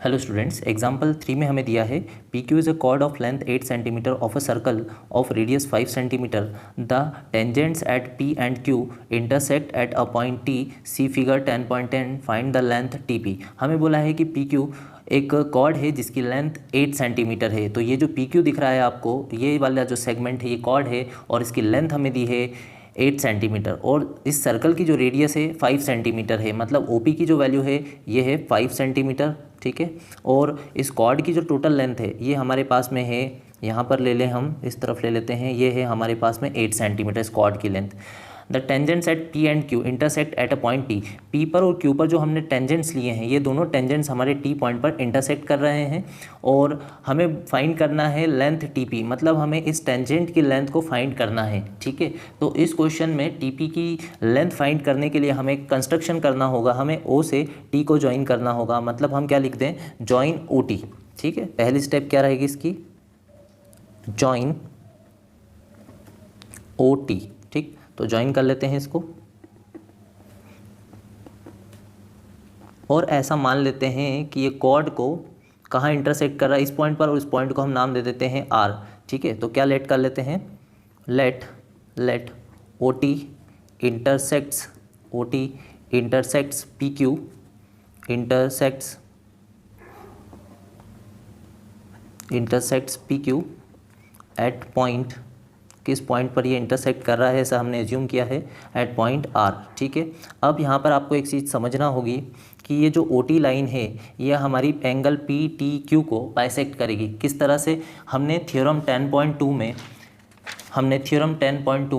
Hello students, example 3 में हमें दिया है P Q is a chord of length 8 centimetre of a circle of radius 5 centimetre. The tangents at P and Q intersect at a point T, see figure 10.10, find the length T P. हमें बोला है कि P Q एक cord है जिसकी length 8 centimetre है। तो ये जो पी क्यू दिख रहा है आपको, ये वाला जो सेगमेंट है ये कॉर्ड है और इसकी लेंथ हमें दी है 8 सेंटीमीटर और इस सर्कल की जो रेडियस है 5 सेंटीमीटर है। मतलब ओ पी की जो वैल्यू है ये है 5 सेंटीमीटर, ठीक है। और इस कॉर्ड की जो टोटल लेंथ है ये हमारे पास में है, यहाँ पर ले लें, हम इस तरफ ले लेते हैं, ये है हमारे पास में 8 सेंटीमीटर इस कॉर्ड की length. The tangents at P and Q intersect at a point T. P पर और क्यू पर जो हमने टेंजेंट्स लिए हैं ये दोनों टेंजेंट्स हमारे टी पॉइंट पर इंटरसेक्ट कर रहे हैं और हमें फाइंड करना है लेंथ टी पी। मतलब हमें इस टेंजेंट की लेंथ को फाइंड करना है, ठीक है। तो इस क्वेश्चन में टी पी की लेंथ फाइंड करने के लिए हमें कंस्ट्रक्शन करना होगा, हमें ओ से टी को ज्वाइन करना होगा। मतलब हम क्या लिखते हैं, ज्वाइन ओ टी, ठीक है। पहली स्टेप क्या रहेगी इसकी, ज्वाइन ओ टी, ठीक। तो ज्वाइन कर लेते हैं इसको और ऐसा मान लेते हैं कि ये कॉर्ड को कहाँ इंटरसेक्ट कर रहा है, इस पॉइंट पर, और इस पॉइंट को हम नाम दे देते हैं आर, ठीक है। तो क्या लेट कर लेते हैं, let O T intersects P Q intersects P Q at point, किस पॉइंट पर ये इंटरसेक्ट कर रहा है ऐसा हमने एज्यूम किया है, एट पॉइंट आर, ठीक है। अब यहाँ पर आपको एक चीज़ समझना होगी कि ये जो ओ टी लाइन है ये हमारी एंगल पी टी क्यू को बाइसेक्ट करेगी। किस तरह से, हमने थ्योरम 10.2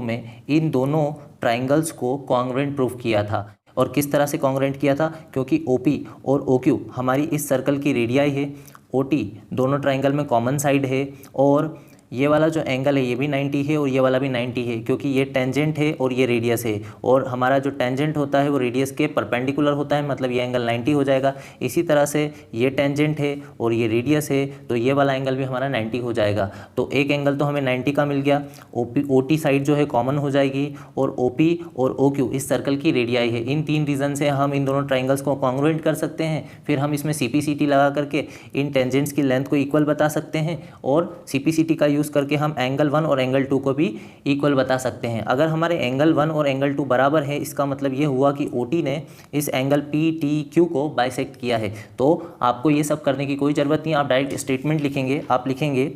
में इन दोनों ट्राइंगल्स को कॉन्ग्रुएंट प्रूफ किया था। और किस तरह से कॉन्ग्रुएंट किया था, क्योंकि ओ पी और ओ क्यू हमारी इस सर्कल की रेडियाई है, ओ टी दोनों ट्राइंगल में कॉमन साइड है और ये वाला जो एंगल है ये भी 90 है और ये वाला भी 90 है, क्योंकि ये टेंजेंट है और ये रेडियस है और हमारा जो टेंजेंट होता है वो रेडियस के परपेंडिकुलर होता है, मतलब ये एंगल 90 हो जाएगा। इसी तरह से ये टेंजेंट है और ये रेडियस है तो ये वाला एंगल भी हमारा 90 हो जाएगा। तो एक एंगल तो हमें 90 का मिल गया, ओ टी साइड जो है कॉमन हो जाएगी और ओ पी और ओ क्यू इस सर्कल की रेडियाई है। इन 3 रीज़न से हम इन दोनों ट्राइंगल्स को कॉन्ग्रुएंट कर सकते हैं। फिर हम इसमें सी पी सी टी लगा करके इन टेंजेंट्स की लेंथ को इक्वल बता सकते हैं और सी पी सी टी का यूज़ करके हम एंगल 1 और एंगल 2 को भी इक्वल बता सकते हैं। अगर हमारे एंगल 1 और एंगल 2 बराबर है, इसका मतलब ये हुआ कि ओ टी ने इस एंगल पी टी क्यू को बाइसेक्ट किया है। तो आपको ये सब करने की कोई ज़रूरत नहीं, आप डायरेक्ट स्टेटमेंट लिखेंगे। आप लिखेंगे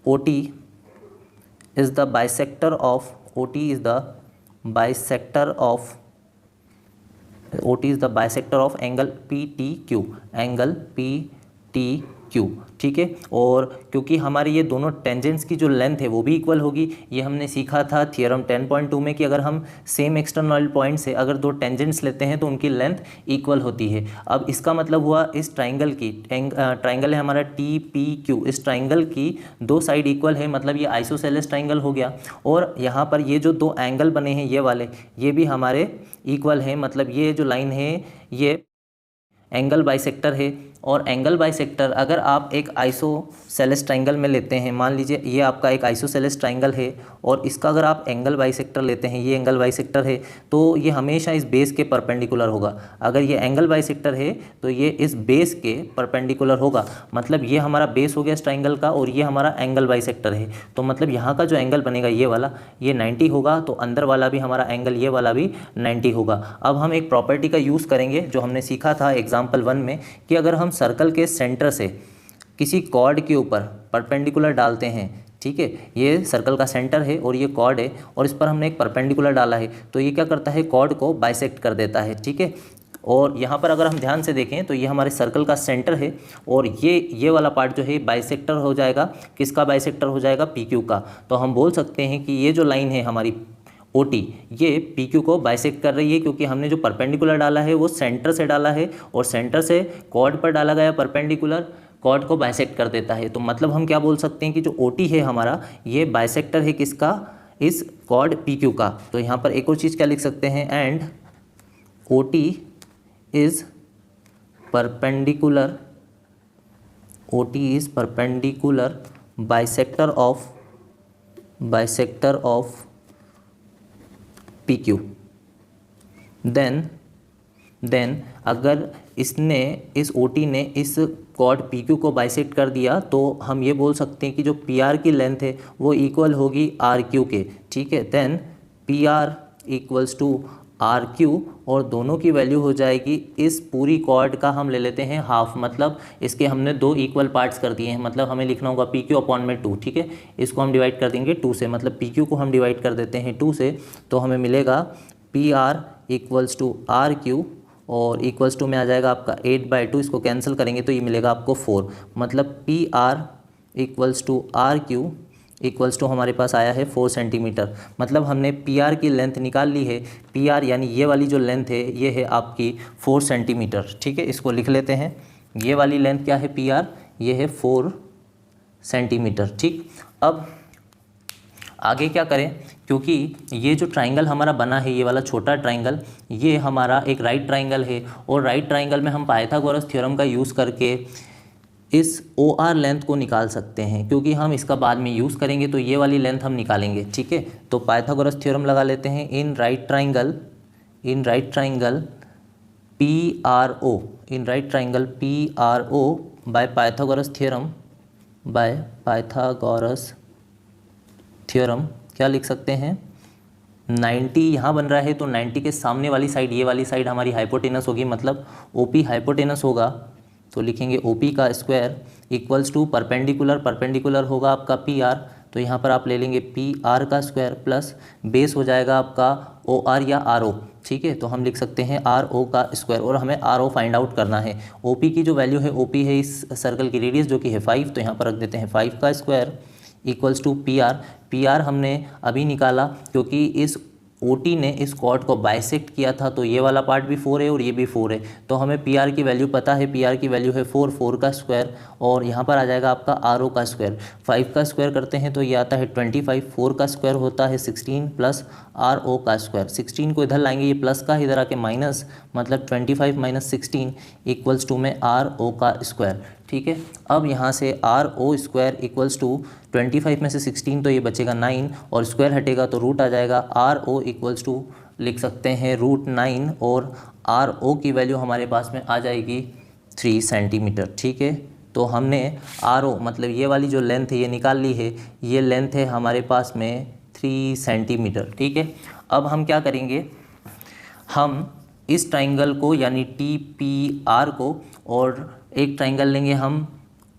O T is the bisector of angle P T Q, ठीक है। और क्योंकि हमारी ये दोनों टेंजेंट्स की जो लेंथ है वो भी इक्वल होगी, ये हमने सीखा था थ्योरम 10.2 में कि अगर हम सेम एक्सटर्नल पॉइंट से अगर 2 टेंजेंट्स लेते हैं तो उनकी लेंथ इक्वल होती है। अब इसका मतलब हुआ इस ट्राइंगल की, ट्राइंगल है हमारा टी पी क्यू, इस ट्राइंगल की 2 साइड इक्वल है, मतलब ये आइसोसेलेस ट्राइंगल हो गया। और यहाँ पर ये जो 2 एंगल बने हैं ये वाले, ये भी हमारे इक्वल है, मतलब ये जो लाइन है ये एंगल बाइसेक्टर है। और एंगल बाइसेक्टर अगर आप एक आइसोसेलेस ट्राइंगल में लेते हैं, मान लीजिए ये आपका एक आइसोसेलेस ट्राइंगल है और इसका अगर आप एंगल बाइसेक्टर लेते हैं, ये एंगल बाइसेक्टर है, तो ये हमेशा इस बेस के परपेंडिकुलर होगा। अगर ये एंगल बाइसेक्टर है तो ये इस बेस के परपेंडिकुलर होगा, मतलब ये हमारा बेस हो गया इस ट्राइंगल का और ये हमारा एंगल बाइसेक्टर है। तो मतलब यहाँ का जो एंगल बनेगा ये वाला, ये 90 होगा, तो अंदर वाला भी हमारा एंगल ये वाला भी 90 होगा। अब हम एक प्रॉपर्टी का यूज़ करेंगे जो हमने सीखा था एग्जाम्पल 1 में, कि अगर हम सर्कल के सेंटर से किसी कॉर्ड के ऊपर परपेंडिकुलर डालते हैं, ठीक है, ये सर्कल का सेंटर है और ये कॉर्ड है और इस पर हमने एक परपेंडिकुलर डाला है, तो ये क्या करता है, कॉर्ड को बाइसेक्ट कर देता है, ठीक है। और यहाँ पर अगर हम ध्यान से देखें तो ये हमारे सर्कल का सेंटर है और ये वाला पार्ट जो है बाइसेक्टर हो जाएगा, किसका बाइसेक्टर हो जाएगा, पी क्यू का। तो हम बोल सकते हैं कि ये जो लाइन है हमारी ओ टी, ये पी क्यू को बाइसेक्ट कर रही है, क्योंकि हमने जो परपेंडिकुलर डाला है वो सेंटर से डाला है और सेंटर से कॉर्ड पर डाला गया परपेंडिकुलर कॉर्ड को बाइसेक्ट कर देता है। तो मतलब हम क्या बोल सकते हैं कि जो ओ टी है हमारा, ये बाइसेक्टर है किसका, इस कॉर्ड पी क्यू का। तो यहाँ पर एक और चीज़ क्या लिख सकते हैं, and O T is perpendicular bisector of PQ, then then अगर इसने इस OT ने इस कॉर्ड PQ को बाइसेक्ट कर दिया तो हम ये बोल सकते हैं कि जो PR की लेंथ है वो इक्वल होगी RQ के, ठीक है। Then PR equals to RQ और दोनों की वैल्यू हो जाएगी, इस पूरी कॉर्ड का हम ले लेते हैं हाफ, मतलब इसके हमने 2 इक्वल पार्ट्स कर दिए हैं, मतलब हमें लिखना होगा PQ अपॉन में 2, ठीक है। इसको हम डिवाइड कर देंगे 2 से, मतलब PQ को हम डिवाइड कर देते हैं 2 से, तो हमें मिलेगा PR इक्वल्स टू RQ और इक्वल्स टू में आ जाएगा आपका 8/2, इसको कैंसिल करेंगे तो ये मिलेगा आपको 4, मतलब PR equals to RQ equals to हमारे पास आया है 4 सेंटीमीटर। मतलब हमने PR की लेंथ निकाल ली है, PR यानी ये वाली जो लेंथ है ये है आपकी 4 सेंटीमीटर, ठीक है। इसको लिख लेते हैं, ये वाली लेंथ क्या है PR, ये है 4 सेंटीमीटर, ठीक। अब आगे क्या करें, क्योंकि ये जो ट्राइंगल हमारा बना है, ये वाला छोटा ट्राइंगल, ये हमारा एक राइट ट्राइंगल है और राइट ट्राइंगल में हम पाइथागोरस थ्योरम का यूज़ करके इस OR लेंथ को निकाल सकते हैं, क्योंकि हम इसका बाद में यूज़ करेंगे तो ये वाली लेंथ हम निकालेंगे, ठीक है। तो पाइथागोरस थ्योरम लगा लेते हैं, in right triangle PRO, in right triangle PRO by Pythagoras theorem क्या लिख सकते हैं, 90 यहाँ बन रहा है तो 90 के सामने वाली साइड, ये वाली साइड हमारी हाइपोटेनस होगी, मतलब OP हाइपोटेनस होगा, तो लिखेंगे OP का स्क्वायर इक्वल्स टू परपेंडिकुलर होगा आपका PR, तो यहाँ पर आप ले लेंगे PR का स्क्वायर प्लस बेस हो जाएगा आपका OR या RO, ठीक है। तो हम लिख सकते हैं RO का स्क्वायर और हमें RO फाइंड आउट करना है। OP की जो वैल्यू है, OP है इस सर्कल की रेडियस जो कि है 5, तो यहाँ पर रख देते हैं 5 का स्क्वायर इक्वल्स टू PR हमने अभी निकाला क्योंकि इस OT ने इस कॉर्ड को बाइसेक्ट किया था, तो ये वाला पार्ट भी 4 है और ये भी 4 है, तो हमें PR की वैल्यू पता है, PR की वैल्यू है 4 का स्क्वायर और यहाँ पर आ जाएगा आपका RO का स्क्वायर, 5 का स्क्वायर करते हैं तो ये आता है 25, 4 का स्क्वायर होता है 16 प्लस RO का स्क्वायर, 16 को इधर लाएंगे, ये प्लस का इधर आके माइनस, मतलब 25 माइनस 16 इक्वल्स टू में RO का स्क्वायर, ठीक है। अब यहाँ से RO स्क्वायर इक्वल्स टू 25 में से 16 तो ये बचेगा 9 और स्क्वायर हटेगा तो रूट आ जाएगा, RO इक्वल्स टू लिख सकते हैं √9 और RO की वैल्यू हमारे पास में आ जाएगी 3 सेंटीमीटर, ठीक है। तो हमने RO मतलब ये वाली जो लेंथ है ये निकाल ली है, ये लेंथ है हमारे पास में 3 सेंटीमीटर, ठीक है। अब हम क्या करेंगे, हम इस ट्राइंगल को यानी TPR को और एक ट्राइंगल लेंगे हम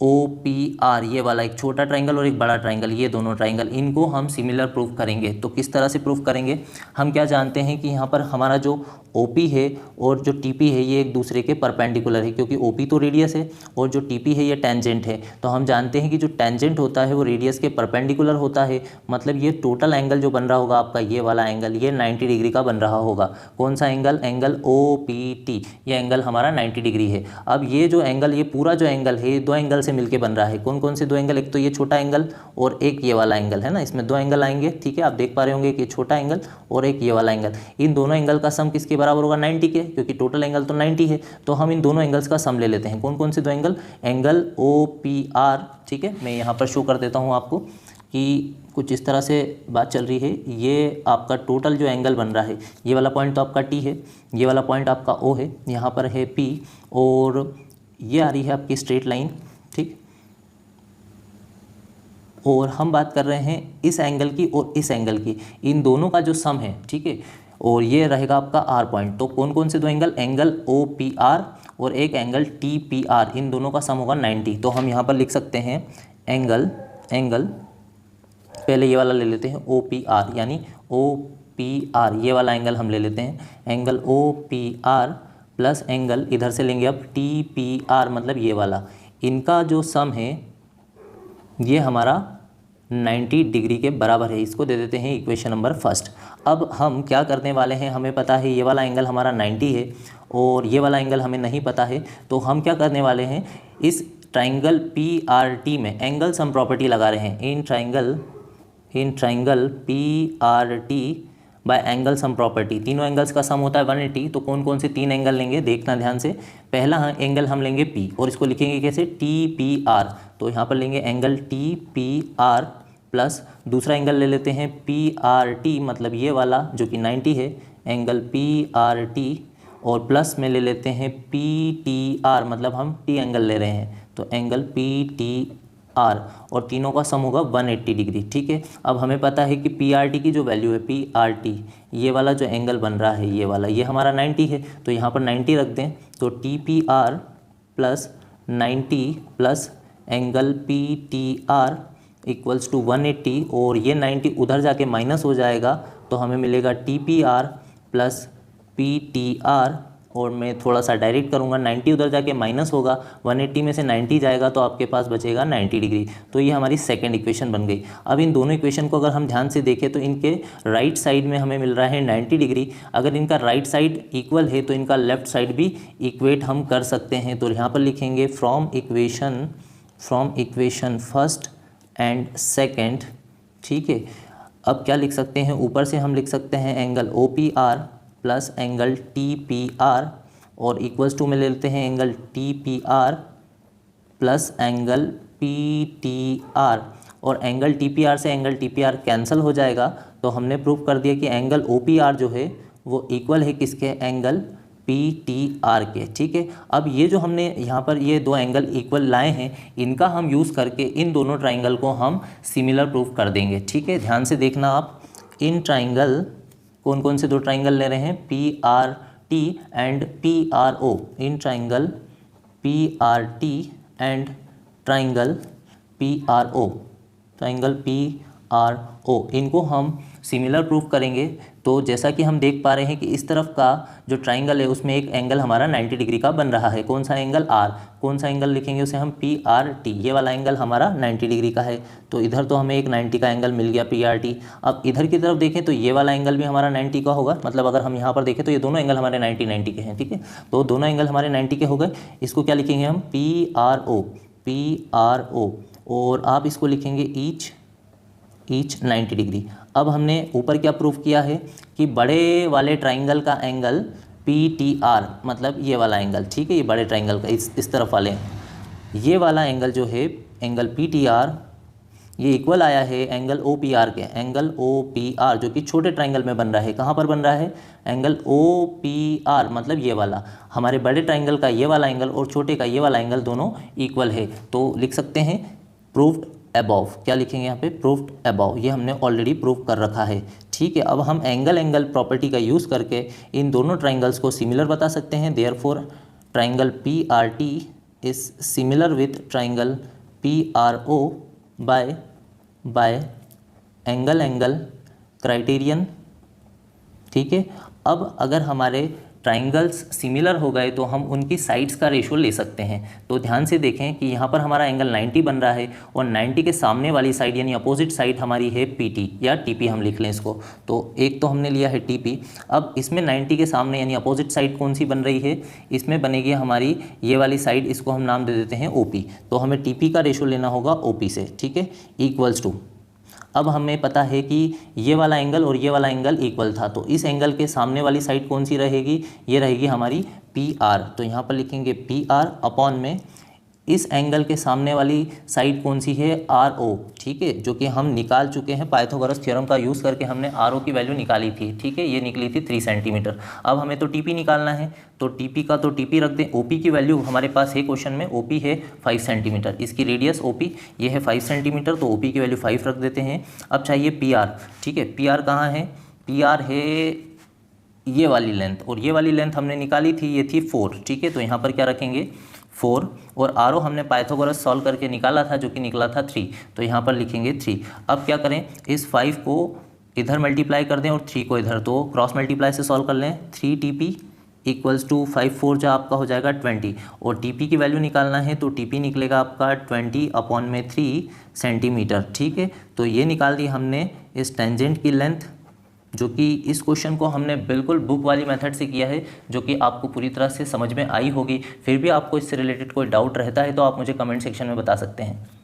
OPR, ये वाला एक छोटा ट्राइंगल और एक बड़ा ट्राइंगल, ये दोनों ट्राइंगल, इनको हम सिमिलर प्रूफ करेंगे। तो किस तरह से प्रूफ करेंगे, हम क्या जानते हैं कि यहाँ पर हमारा जो OP है और जो TP है ये एक दूसरे के परपेंडिकुलर है, क्योंकि OP तो रेडियस है और जो TP है ये टेंजेंट है, तो हम जानते हैं कि जो टेंजेंट होता है वो रेडियस के परपेंडिकुलर होता है, मतलब ये टोटल एंगल जो बन रहा होगा आपका ये वाला एंगल, ये 90 डिग्री का बन रहा होगा। कौन सा एंगल, एंगल OPT, ये एंगल हमारा 90 डिग्री है। अब ये जो एंगल, ये पूरा जो एंगल है ये 2 एंगल से मिलके बन रहा है। कौन कौन से 2 एंगल, एक तो ये छोटा एंगल और एक ये वाला एंगल है ना, इसमें 2 एंगल आएंगे, ठीक है। आप देख पा रहे होंगे कि छोटा एंगल और एक ये वाला एंगल, इन दोनों एंगल का सम किसके बराबर होगा, 90 के, क्योंकि टोटल एंगल तो 90 है। तो हम इन दोनों एंगल्स का सम ले लेते हैं। कौन कौन से 2 एंगल, एंगल OPR, ठीक है। मैं यहाँ पर शो कर देता हूँ आपको कि कुछ इस तरह से बात चल रही है। ये आपका टोटल जो एंगल बन रहा है, ये वाला पॉइंट तो आपका T है, ये वाला पॉइंट आपका O है, यहाँ पर है P और ये आ रही है आपकी स्ट्रेट लाइन, ठीक। और हम बात कर रहे हैं इस एंगल की और इस एंगल की, इन दोनों का जो सम है, ठीक है। और ये रहेगा आपका R पॉइंट। तो कौन कौन से 2 एंगल, एंगल OPR और एक एंगल TPR, इन दोनों का सम होगा 90। तो हम यहाँ पर लिख सकते हैं एंगल पहले ये वाला ले लेते हैं OPR, यानी OPR ये वाला एंगल हम ले लेते हैं, एंगल OPR प्लस एंगल इधर से लेंगे अब TPR, मतलब ये वाला, इनका जो सम है ये हमारा 90 डिग्री के बराबर है। इसको दे देते हैं इक्वेशन नंबर फर्स्ट। अब हम क्या करने वाले हैं, हमें पता है ये वाला एंगल हमारा 90 है और ये वाला एंगल हमें नहीं पता है, तो हम क्या करने वाले हैं, इस ट्राइंगल PRT में एंगल सम प्रॉपर्टी लगा रहे हैं। In triangle PRT bye angle sum property, तीनों एंगल्स का सम होता है 180। तो कौन कौन से 3 एंगल लेंगे, देखना ध्यान से। पहला एंगल हम लेंगे P और इसको लिखेंगे कैसे, TPR। तो यहाँ पर लेंगे एंगल TPR प्लस दूसरा एंगल ले लेते हैं PRT, मतलब ये वाला जो कि 90 है, एंगल PRT और प्लस में ले लेते हैं PTR, मतलब हम टी एंगल ले रहे हैं तो एंगल PTR, और तीनों का सम होगा 180 डिग्री। ठीक है, अब हमें पता है कि PRT की जो वैल्यू है PRT, ये वाला जो एंगल बन रहा है ये वाला, ये हमारा 90 है, तो यहाँ पर 90 रख दें तो TPR plus 90 plus angle PTR equals to 180, और ये 90 उधर जाके माइनस हो जाएगा तो हमें मिलेगा TPR प्लस PTR, और मैं थोड़ा सा डायरेक्ट करूँगा, 90 उधर जाके माइनस होगा, 180 में से 90 जाएगा तो आपके पास बचेगा 90 डिग्री। तो ये हमारी सेकंड इक्वेशन बन गई। अब इन दोनों इक्वेशन को अगर हम ध्यान से देखें तो इनके राइट साइड में हमें मिल रहा है 90 डिग्री। अगर इनका राइट साइड इक्वल है तो इनका लेफ्ट साइड भी इक्वेट हम कर सकते हैं। तो यहाँ पर लिखेंगे from equation first and second. ठीक है, अब क्या लिख सकते हैं, ऊपर से हम लिख सकते हैं angle OPR plus angle TPR, और इक्वल्स टू में ले लेते हैं angle TPR plus angle PTR, और एंगल TPR से एंगल TPR कैंसिल हो जाएगा। तो हमने प्रूव कर दिया कि एंगल OPR जो है वो इक्वल है किसके, एंगल PTR के। ठीक है, अब ये जो हमने यहाँ पर ये दो एंगल इक्वल लाए हैं, इनका हम यूज़ करके इन दोनों ट्राइंगल को हम सिमिलर प्रूफ कर देंगे। ठीक है, ध्यान से देखना आप, इन ट्राइंगल कौन कौन से दो ट्राइंगल ले रहे हैं, PRT and PRO, in triangle PRT and triangle PRO, इनको हम सिमिलर प्रूफ करेंगे। तो जैसा कि हम देख पा रहे हैं कि इस तरफ का जो ट्राइंगल है उसमें एक एंगल हमारा 90 डिग्री का बन रहा है। कौन सा एंगल, R। कौन सा एंगल लिखेंगे उसे हम, PRT। ये वाला एंगल हमारा 90 डिग्री का है, तो इधर तो हमें एक 90 का एंगल मिल गया PRT। अब इधर की तरफ देखें तो ये वाला एंगल भी हमारा 90 का होगा, मतलब अगर हम यहाँ पर देखें तो ये दोनों एंगल हमारे 90 के हैं। ठीक है, तो दोनों एंगल हमारे 90 के हो गए। इसको क्या लिखेंगे हम, PRO, और आप इसको लिखेंगे ईच 90 डिग्री। अब हमने ऊपर क्या प्रूफ किया है कि बड़े वाले ट्राइंगल का एंगल PTR, मतलब ये वाला एंगल। ठीक है, ये बड़े ट्राइंगल का इस तरफ वाले, ये वाला एंगल जो है एंगल PTR, ये इक्वल आया है एंगल OPR के, एंगल OPR जो कि छोटे ट्राइंगल में बन रहा है। कहाँ पर बन रहा है, एंगल OPR, मतलब ये वाला हमारे बड़े ट्राइंगल का ये वाला एंगल और छोटे का ये वाला एंगल दोनों इक्वल है। तो लिख सकते हैं प्रूव्ड अबव। क्या लिखेंगे यहाँ पे, प्रूव्ड अबव, ये हमने ऑलरेडी प्रूव कर रखा है। ठीक है, अब हम एंगल प्रॉपर्टी का यूज़ करके इन दोनों ट्राइंगल्स को सिमिलर बता सकते हैं। Therefore triangle PRT is similar with triangle PRO bye angle criterion. ठीक है, अब अगर हमारे ट्राइंगल्स सिमिलर हो गए तो हम उनकी साइड्स का रेशो ले सकते हैं। तो ध्यान से देखें कि यहाँ पर हमारा एंगल 90 बन रहा है और 90 के सामने वाली साइड यानी अपोजिट साइड हमारी है PT या TP, हम लिख लें इसको। तो एक तो हमने लिया है TP। अब इसमें 90 के सामने यानी अपोजिट साइड कौन सी बन रही है, इसमें बनेगी हमारी ये वाली साइड, इसको हम नाम दे देते हैं OP। तो हमें TP का रेशो लेना होगा OP से। ठीक है, इक्वल्स टू, अब हमें पता है कि ये वाला एंगल और ये वाला एंगल इक्वल था, तो इस एंगल के सामने वाली साइड कौन सी रहेगी, ये रहेगी हमारी PR। तो यहाँ पर लिखेंगे PR अपॉन में इस एंगल के सामने वाली साइड कौन सी है, RO। ठीक है, जो कि हम निकाल चुके हैं, पाइथागोरस थ्योरम का यूज़ करके हमने RO की वैल्यू निकाली थी। ठीक है, ये निकली थी 3 सेंटीमीटर। अब हमें तो TP निकालना है, तो TP का तो TP रख दें। OP की वैल्यू हमारे पास है क्वेश्चन में, OP है 5 सेंटीमीटर, इसकी रेडियस OP ये है 5 सेंटीमीटर, तो OP की वैल्यू 5 रख देते हैं। अब चाहिए PR। ठीक है, PR कहाँ है, PR है ये वाली लेंथ, और ये वाली लेंथ हमने निकाली थी, ये थी 4। ठीक है, तो यहाँ पर क्या रखेंगे 4, और RO हमने पाइथागोरस सॉल्व करके निकाला था जो कि निकला था 3, तो यहाँ पर लिखेंगे 3। अब क्या करें, इस 5 को इधर मल्टीप्लाई कर दें और 3 को इधर, तो क्रॉस मल्टीप्लाई से सॉल्व कर लें। 3TP इक्वल्स टू 5 4 जो आपका हो जाएगा 20, और TP की वैल्यू निकालना है तो TP निकलेगा आपका 20 अपॉन में 3 सेंटीमीटर। ठीक है, तो ये निकाल दी हमने इस टेंजेंट की लेंथ, जो कि इस क्वेश्चन को हमने बिल्कुल बुक वाली मेथड से किया है, जो कि आपको पूरी तरह से समझ में आई होगी। फिर भी आपको इससे रिलेटेड कोई डाउट रहता है तो आप मुझे कमेंट सेक्शन में बता सकते हैं।